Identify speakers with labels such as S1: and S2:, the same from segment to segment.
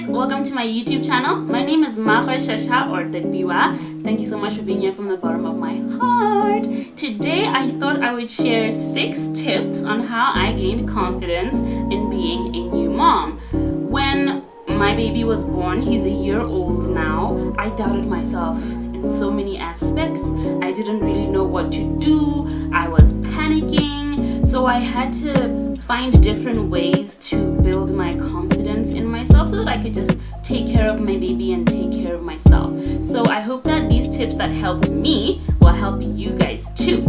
S1: guys, welcome to my YouTube channel. My name is Mmagwe Shasha or the Biwa. Thank you so much for being here from the bottom of my heart. Today I thought I would share 6 tips on how I gained confidence in being a new mom. When my baby was born, he's a year old now, I doubted myself in so many aspects. I didn't really know what to do. I was panicking. So I had to find different ways to build my confidence in myself so that I could just take care of my baby and take care of myself. So I hope that these tips that helped me will help you guys too.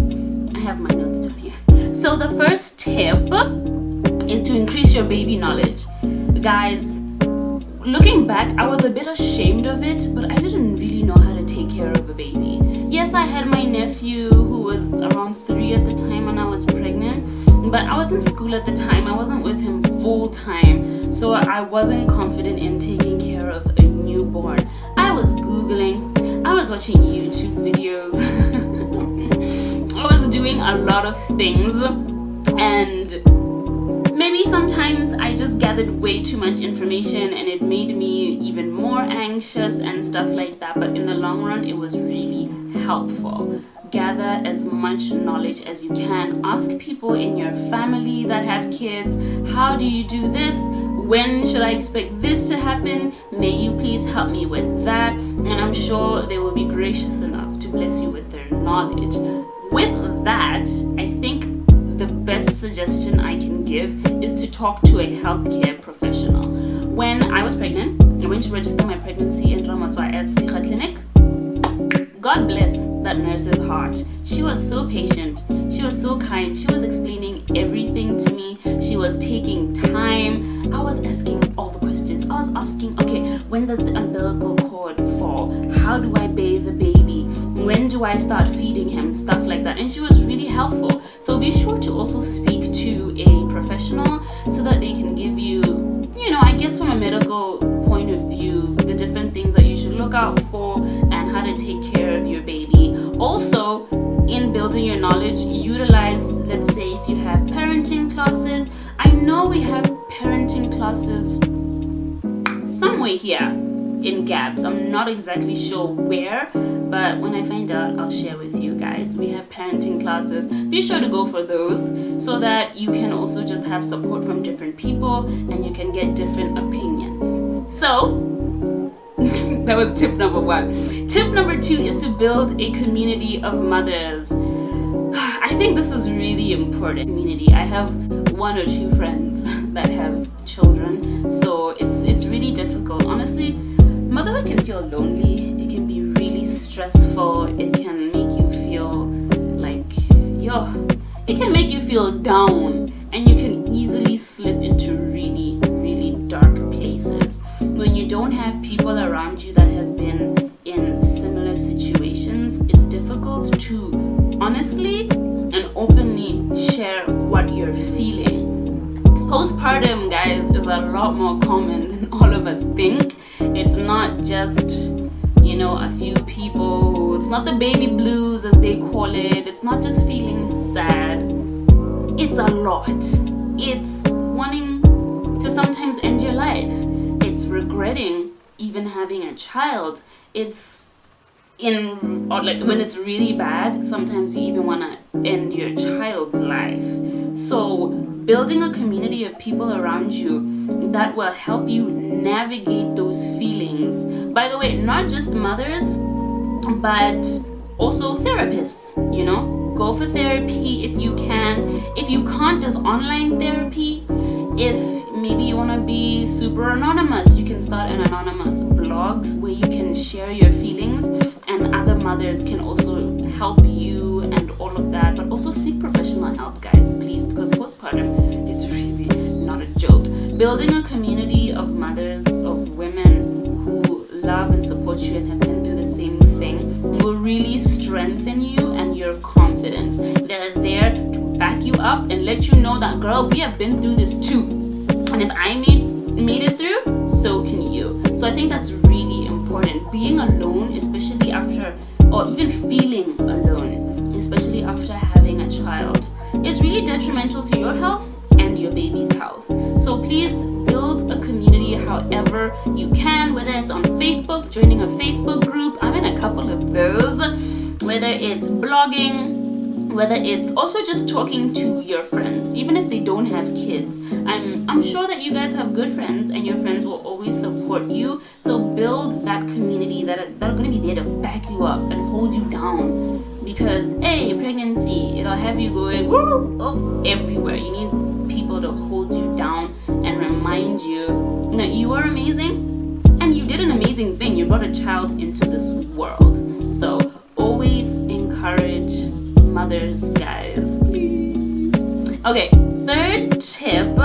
S1: I have my notes down here. So the first tip is to increase your baby knowledge. Guys, looking back, I was a bit ashamed of it, but I didn't really know how to take care of a baby. Yes, I had my nephew who was around 3 at the time when I was pregnant, but I was in school at the time. I wasn't with him full time, so I wasn't confident in taking care of a newborn. I was Googling, I was watching YouTube videos, I was doing a lot of things, and maybe sometimes I just gathered way too much information and it made me even more anxious and stuff like that, but in the long run it was really helpful. Gather as much knowledge as you can. Ask people in your family that have kids, how do you do this? When should I expect this to happen? May you please help me with that? And I'm sure they will be gracious enough to bless you with their knowledge. With that, I think the best suggestion I can give is to talk to a healthcare professional. When I was pregnant, I went to register my pregnancy in Ramatswa at Sikha Clinic. God bless that nurse's heart. She was so patient. She was so kind. She was explaining everything to me. She was taking time. I was asking all the questions. I was asking, okay, when does the umbilical cord fall? How do I bathe the baby? When do I start feeding him? Stuff like that. And she was really helpful. So be sure to also speak to a professional so that they can give you, I guess from a medical point of view, the different things that you should look out for and how to take care of your baby. Also, in building your knowledge, utilize, let's say if you have parenting classes. I know we have parenting classes somewhere here in Gabs. I'm not exactly sure where, but when I find out, I'll share with you guys. We have parenting classes. Be sure to go for those so that you can also just have support from different people and you can get different opinions. So that was tip number 1. Tip number 2 is to build a community of mothers. I think this is really important. Community. I have 1 or 2 friends that have children, so it's really difficult. Honestly, motherhood can feel lonely. It can be really stressful. It can make you feel like, it can make you feel down, and you can easily slip into really, really dark places. When you don't have people around you that have been in similar situations, it's difficult to honestly and openly share what you're feeling. Postpartum, guys, is a lot more common than all of us think. It's not just, a few people. It's not the baby blues, as they call it. It's not just feeling sad. It's a lot. It's wanting to sometimes end your life. It's regretting even having a child. It's when it's really bad, sometimes you even want to end your child's life. So building a community of people around you that will help you navigate those feelings. By the way, not just mothers, but also therapists, Go for therapy if you can. If you can't, there's online therapy. If maybe you want to be super anonymous, you can start an anonymous blogs where you can share your feelings and other mothers can also help you and all of that. But also seek professional help, guys, please, because postpartum, it's really not a joke. Building a community of mothers, of women who love and support you and have been through the same thing will really strengthen you and your confidence. They're there to back you up and let you know that, girl, we have been through this too. And if I made it through, so can you. So I think that's really important. Being alone, especially after, or even feeling alone, especially after having a child, is really detrimental to your health and your baby's health. So please build a community however you can, whether it's on Facebook, joining a Facebook group. I'm in a couple of those. Whether it's blogging, whether it's also just talking to your friends, even if they don't have kids. I'm sure that you guys have good friends and your friends will always support you. So build that community that are going to be there to back you up and hold you down. Because hey, pregnancy, it'll have you going everywhere. You need people to hold you down and remind you that you are amazing and you did an amazing thing. You brought a child into this world. So always encourage mothers, guys, please. Okay, third tip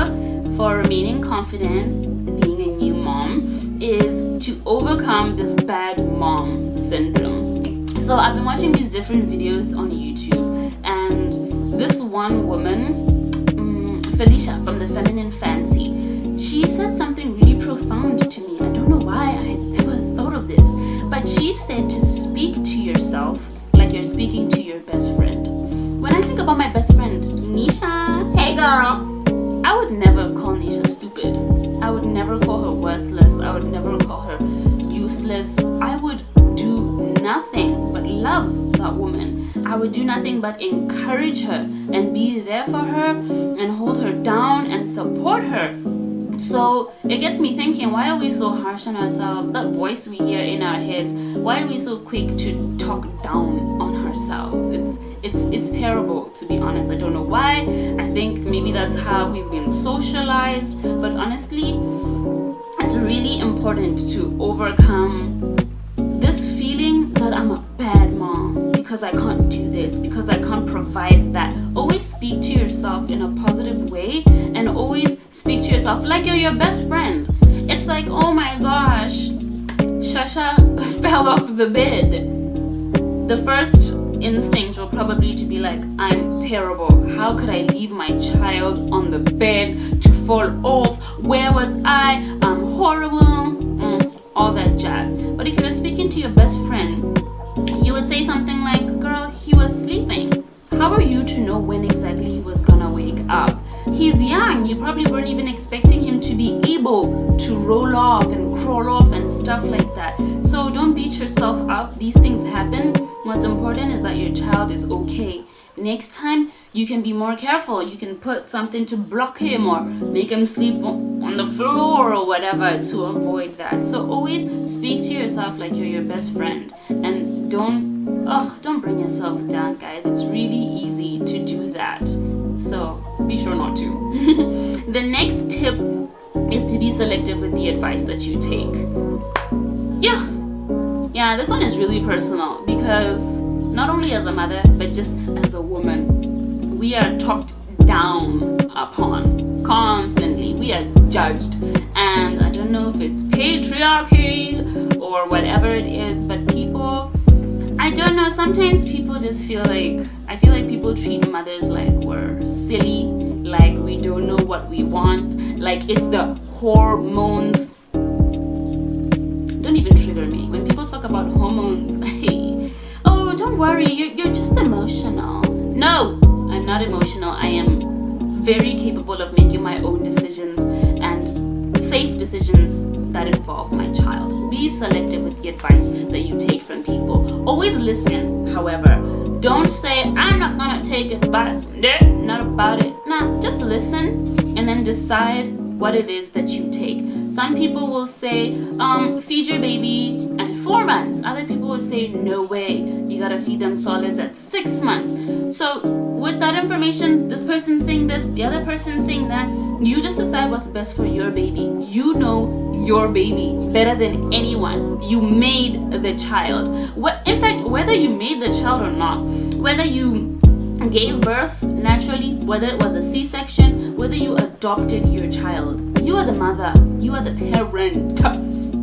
S1: for remaining confident being a new mom is to overcome this bad mom syndrome. So I've been watching these different videos on YouTube, and this one woman, Felicia from the Feminine Fancy, she said something really profound to me. I don't know why I had never thought of this, but she said to speak to yourself like you're speaking to your best friend. When I think about my best friend, Nisha, hey girl, I would never call Nisha stupid. I would never call her worthless. I would never call her useless. I would do nothing but love that woman. I would do nothing but encourage her and be there for her and hold her down and support her. So it gets me thinking, why are we so harsh on ourselves? That voice we hear in our heads, why are we so quick to talk down on ourselves? It's terrible, to be honest. I don't know why. I think maybe that's how we've been socialized, but honestly, it's really important to overcome this feeling that I'm a bad mom because I can't do this, because I can't provide that. Always speak to yourself in a positive way and always speak to yourself like you're your best friend. It's like, oh my gosh, Shasha fell off the bed. The first instinct will probably to be like, I'm terrible. How could I leave my child on the bed to fall off? Where was I? I'm horrible. All that jazz. But if you're speaking to your best friend, you would say something like, girl, he was sleeping. How are you to know when exactly he was gonna wake up? He's young. You probably weren't even expecting him to be able to roll off and crawl off and stuff like that. So don't beat yourself up. These things happen. What's important is that your child is okay. Next time, you can be more careful. You can put something to block him or make him sleep on the floor or whatever to avoid that. So always speak to yourself like you're your best friend, and don't bring yourself down, guys. It's really easy to do that. So be sure not to. The next tip is to be selective with the advice that you take. Yeah, this one is really personal because not only as a mother, but just as a woman, we are talked down upon constantly. We are judged, and I don't know if it's patriarchy or whatever it is, but people, I don't know, sometimes people just feel like, I feel like people treat mothers like we're silly, like we don't know what we want, like it's the hormones. Don't even trigger me when people talk about hormones. Oh, don't worry, you're just emotional. No, I'm not emotional. I am very capable of making my own decisions and safe decisions that involve my child. Be selective with the advice that you take from people. Always listen, however. Don't say, I'm not gonna take advice. Not about it. Nah, just listen and then decide what it is that you take. Some people will say, feed your baby at 4 months. Other people will say, no way, you gotta feed them solids at 6 months. So with that information, this person saying this, the other person saying that, you just decide what's best for your baby. You know your baby better than anyone. You made the child. In fact, whether you made the child or not, whether you gave birth naturally, whether it was a C-section, whether you adopted your child, you are the mother, you are the parent.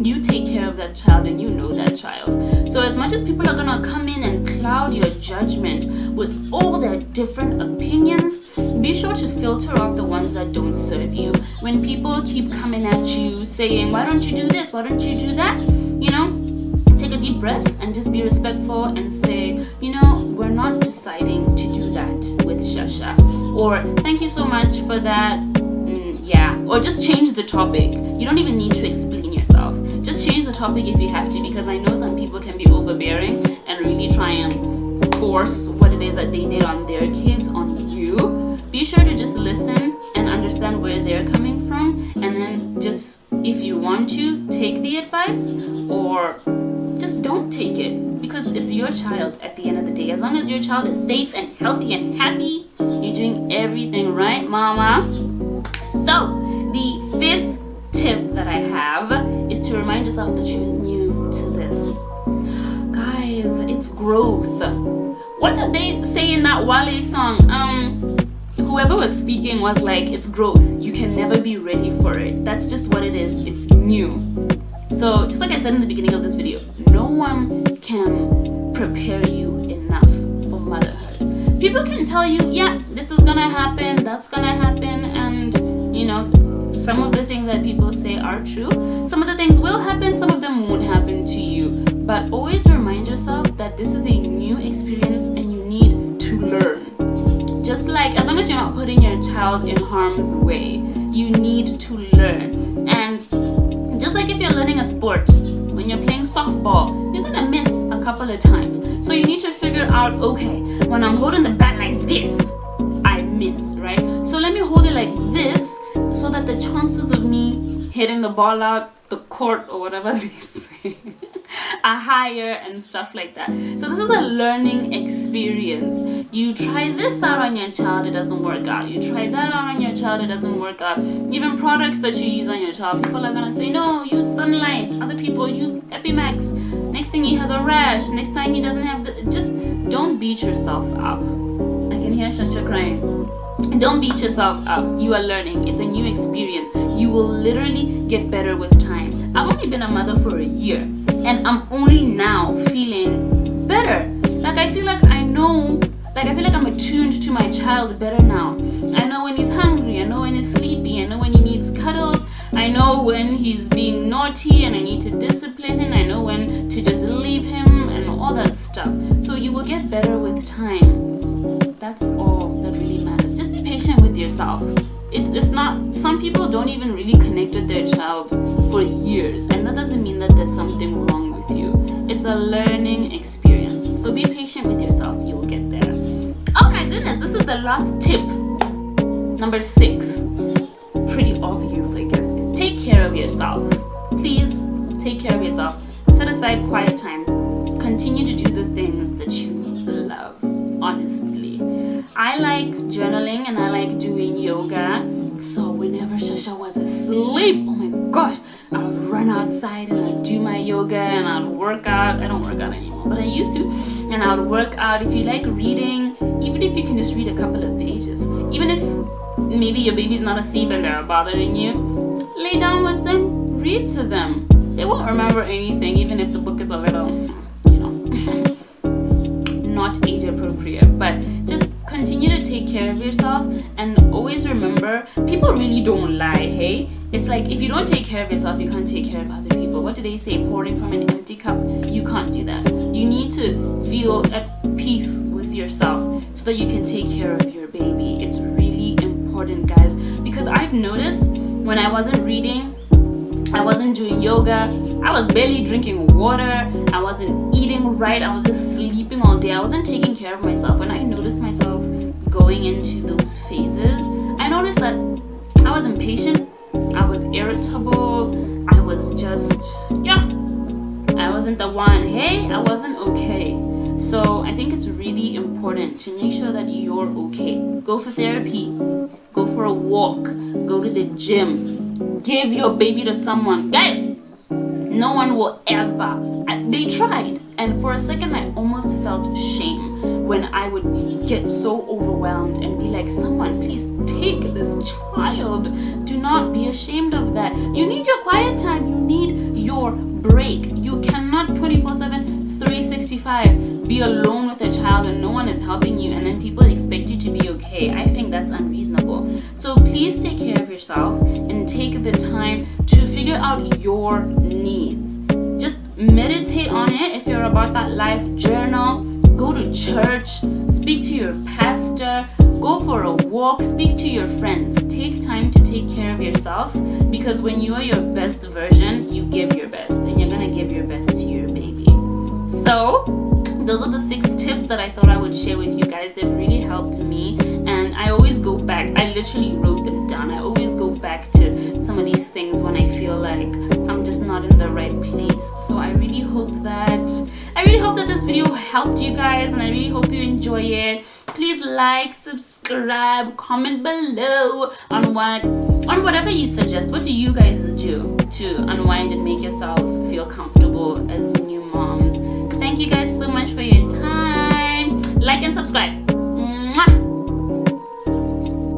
S1: You take care of that child and you know that child. So as much as people are gonna come in and cloud your judgment with all their different opinions, be sure to filter out the ones that don't serve you. When people keep coming at you saying, why don't you do this, why don't you do that, you know, take a deep breath and just be respectful and say, you know, we're not deciding to do that with Shasha, or thank you so much for that. Yeah, or just change the topic. You don't even need to explain yourself. Just change the topic if you have to, because I know some people can be overbearing and really try and force what it is that they did on their kids on you. Be sure to just listen and understand where they're coming from, and then just, if you want to, take the advice, or just don't take it, because it's your child at the end of the day. As long as your child is safe and healthy and happy, you're doing everything right, mama. So the fifth tip that I have is to remind yourself that you're new to this. Guys, it's growth. What did they say in that Wale song? Whoever was speaking was like, it's growth. You can never be ready for it. That's just what it is. It's new. So just like I said in the beginning of this video, no one can prepare you enough for motherhood. People can tell you, yeah, this is gonna happen, that's gonna happen, and you know, some of the things that people say are true. Some of the things will happen, some of them won't happen to you. But always remind yourself that this is a new experience and you need to learn. Just like, as long as you're not putting your child in harm's way, you need to learn. And just like if you're learning a sport, when you're playing softball, you're gonna miss a couple of times. So you need to figure out, okay, when I'm holding the bat like this, I miss, right? So let me hold it like this, so that the chances of me hitting the ball out the court or whatever they say are higher, and stuff like that. So this is a learning experience. You try this out on your child, it doesn't work out. You try that out on your child, it doesn't work out. Even products that you use on your child, people are gonna say, no, use Sunlight. Other people use Epimax. Next thing he has a rash. Next time he doesn't have the... Just don't beat yourself up. I can hear Shasha crying. Don't beat yourself up. You are learning. It's a new experience. You will literally get better with time. I've only been a mother for a year, and I'm only now feeling better. Like I feel like I know, like I feel like I'm attuned to my child better now. I know when he's hungry, I know when he's sleepy, I know when he needs cuddles, I know when he's being naughty and I need to discipline him, I know when to just leave him and all that stuff. So you will get better with time. That's all that really matters. Just be patient with yourself. It's not, some people don't even really connect with their child for years, and that doesn't mean that there's something wrong with you. It's a learning experience. So be patient with yourself, you'll get there. Oh my goodness, this is the last tip. Number 6. Pretty obvious, I guess. Take care of yourself. Please take care of yourself. Set aside quiet time. Continue to do the things that you love, honestly. I like journaling and I like doing yoga. So whenever Shasha was asleep, oh my gosh, I would run outside and I'd do my yoga and I'd work out. I don't work out anymore, but I used to. And I would work out. If you like reading, even if you can just read a couple of pages, even if maybe your baby's not asleep and they're bothering you, lay down with them, read to them. They won't remember anything, even if the book is a little, you know, not age appropriate. But just continue to take care of yourself, and always remember, people really don't lie, hey? It's like, if you don't take care of yourself, you can't take care of other people. What do they say? Pouring from an empty cup? You can't do that. You need to feel at peace with yourself so that you can take care of your baby. It's really important, guys, because I've noticed when I wasn't reading, I wasn't doing yoga, I was barely drinking water, I wasn't eating right, I was just sleeping all day, I wasn't taking care of myself. When I noticed myself going into those phases, I noticed that I was impatient, I was irritable, I was just, yeah, I wasn't the one, hey, I wasn't okay. So I think it's really important to make sure that you're okay. Go for therapy, go for a walk, go to the gym, give your baby to someone. Guys, no one will ever. They tried, and for a second I almost felt shame when I would get so overwhelmed and be like, someone please take this child. Do not be ashamed of that. You need your quiet time, you need your break. You cannot 24/7 365 be alone with a child and no one is helping you, and then people expect you to be okay. I think that's unreasonable. So please take care of yourself and take the time to figure out your needs. Just meditate on it. If you're about that life, journal, go to church, speak to your pastor, Go for a walk, speak to your friends, take time to take care of yourself, because when you are your best version, you give your best, and you're gonna give your best to your baby. So those are the 6 tips that I thought I would share with you guys. They've really helped me, and I always go back. I literally wrote them down. I always go back to some of these things when I feel like I'm just not in the right place. So I really hope that this video helped you guys, and I really hope you enjoy it. Please like, subscribe, comment below on whatever you suggest. What do you guys do to unwind and make yourselves feel comfortable as new moms? Thank you guys so much for your time. Like and subscribe.